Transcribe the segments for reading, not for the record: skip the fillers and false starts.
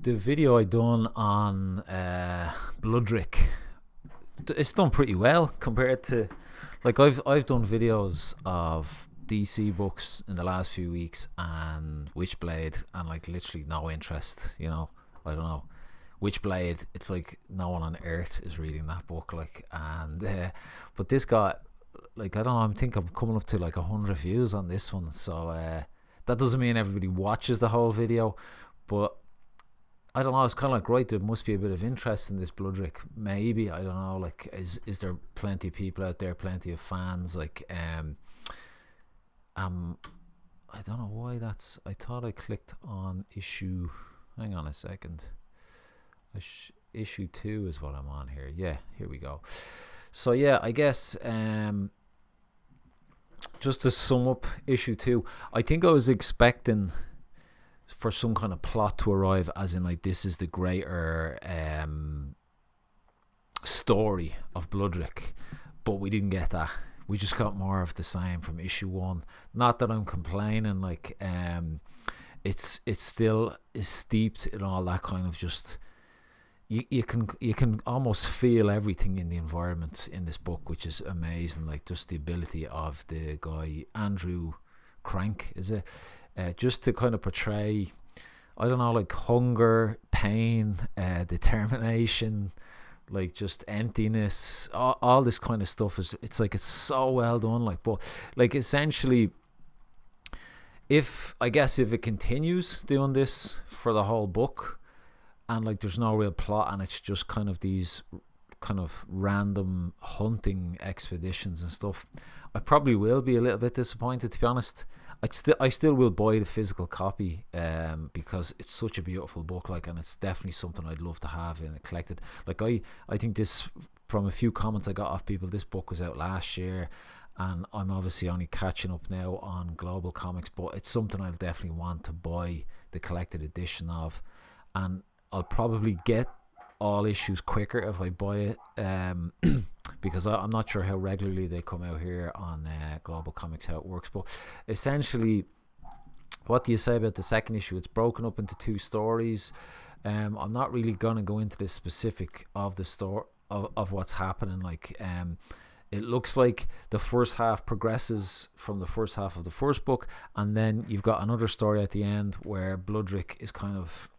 the video I done on Bloodrik, it's done pretty well compared to, like, I've done videos of DC books in the last few weeks and Witchblade, and like literally no interest. I don't know. Witchblade, it's like no one on earth is reading that book, like, and but this got, like, I don't know, I think I'm coming up to like 100 views on this one, so that doesn't mean everybody watches the whole video, but I don't know, it's kind of like, right, there must be a bit of interest in this Bloodrik, maybe, I don't know, like, is there plenty of people out there, plenty of fans, like, I don't know why I thought I clicked on issue, hang on a second, issue 2 is what I'm on here, yeah, here we go. So yeah, I guess just to sum up issue 2, I think I was expecting for some kind of plot to arrive, as in like this is the greater story of Bloodrik, but we didn't get that. We just got more of the same from issue 1. Not that I'm complaining, like it's still is steeped in all that kind of just, you can almost feel everything in the environment in this book, which is amazing. Like just the ability of the guy Andrew Crank, is it, just to kind of portray, I don't know, like hunger, pain, determination, like just emptiness, all this kind of stuff is, it's like, it's so well done, like, but like essentially, if it continues doing this for the whole book, and like there's no real plot and it's just kind of these kind of random hunting expeditions and stuff, I probably will be a little bit disappointed, to be honest. I still will buy the physical copy because it's such a beautiful book, like, and it's definitely something I'd love to have in a collected. Like I think this, from a few comments I got off people, this book was out last year, and I'm obviously only catching up now on Global Comics, but it's something I'll definitely want to buy the collected edition of, and I'll probably get all issues quicker if I buy it, because I'm not sure how regularly they come out here on Global Comics, how it works. But essentially, what do you say about the second issue? It's broken up into 2 stories. I'm not really gonna go into the specific of the story of what's happening. Like, it looks like the first half progresses from the first half of the first book, and then you've got another story at the end where Bloodrik is kind of,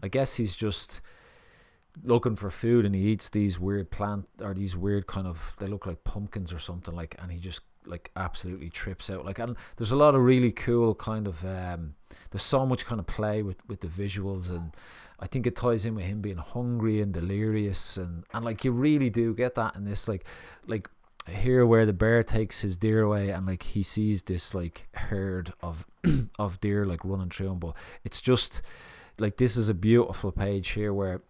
I guess he's just looking for food, and he eats these weird plant, or these weird kind of, they look like pumpkins or something, like, and he just like absolutely trips out, like, and there's a lot of really cool kind of there's so much kind of play with the visuals, and I think it ties in with him being hungry and delirious, and like you really do get that in this, like here where the bear takes his deer away, and like he sees this like herd of of deer like running through him, but it's just like, this is a beautiful page here where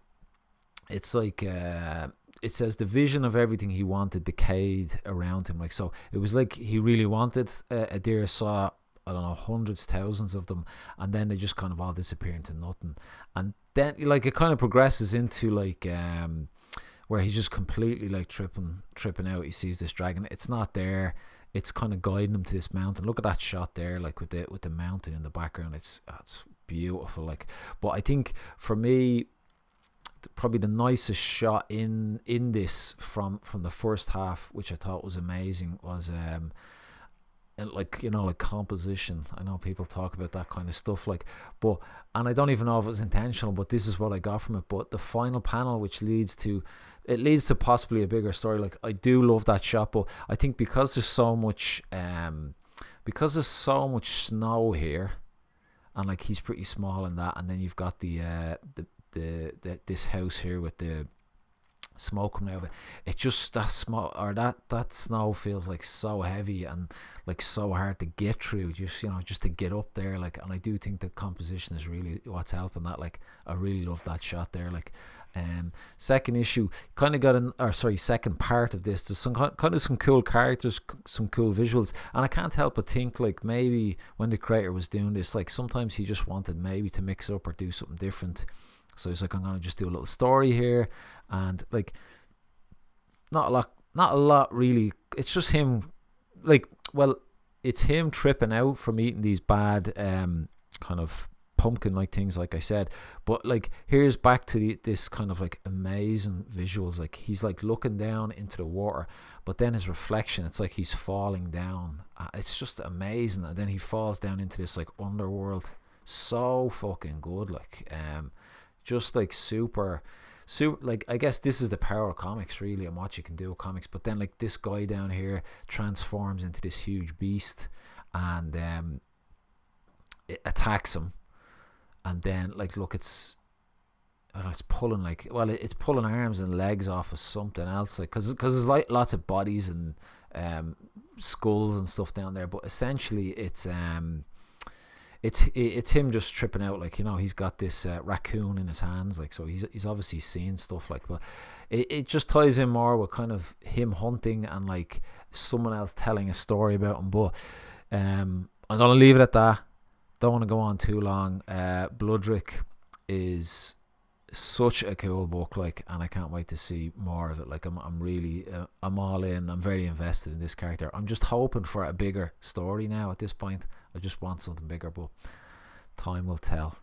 it's like it says the vision of everything he wanted decayed around him. Like, so it was like he really wanted a deer, saw, I don't know, hundreds, thousands of them, and then they just kind of all disappear into nothing. And then like it kind of progresses into like where he's just completely like tripping out. He sees this dragon, it's not there, it's kind of guiding him to this mountain. Look at that shot there, like with the mountain in the background. It's beautiful, like. But I think for me, probably the nicest shot in this from the first half, which I thought was amazing, was like, you know, like composition. I know people talk about that kind of stuff, like, but, and I don't even know if it was intentional, but this is what I got from it. But the final panel, which leads to possibly a bigger story, like, I do love that shot. But I think because there's so much snow here, and like he's pretty small in that, and then you've got the this house here with the smoke coming out of it, it just, that smoke, or that snow feels like so heavy and like so hard to get through, just, you know, just to get up there, like. And I do think the composition is really what's helping that. Like, I really love that shot there, like. Second issue kind of got second part of this, there's some kind of some cool characters, some cool visuals, and I can't help but think, like, maybe when the creator was doing this, like, sometimes he just wanted maybe to mix up or do something different. So he's like, I'm gonna just do a little story here, and like, not a lot really. It's just him, like, well, it's him tripping out from eating these bad kind of pumpkin like things, like I said. But like, here's back to this kind of like amazing visuals. Like, he's like looking down into the water, but then his reflection, it's like he's falling down. It's just amazing. And then he falls down into this like underworld. So fucking good. Like, just like super, like, I guess this is the power of comics, really, and what you can do with comics. But then like, this guy down here transforms into this huge beast, and it attacks him. And then like, look, it's pulling like, well, it's pulling arms and legs off of something else, like, because there's like lots of bodies and skulls and stuff down there. But essentially it's him just tripping out, like, you know, he's got this raccoon in his hands, like, so he's obviously seeing stuff, like. But it just ties in more with kind of him hunting and like someone else telling a story about him. But I'm gonna leave it at that. Don't want to go on too long. Bloodrik is such a cool book, like, and I can't wait to see more of it. Like, I'm really I'm all in. I'm very invested in this character. I'm just hoping for a bigger story now at this point. I just want something bigger, but time will tell.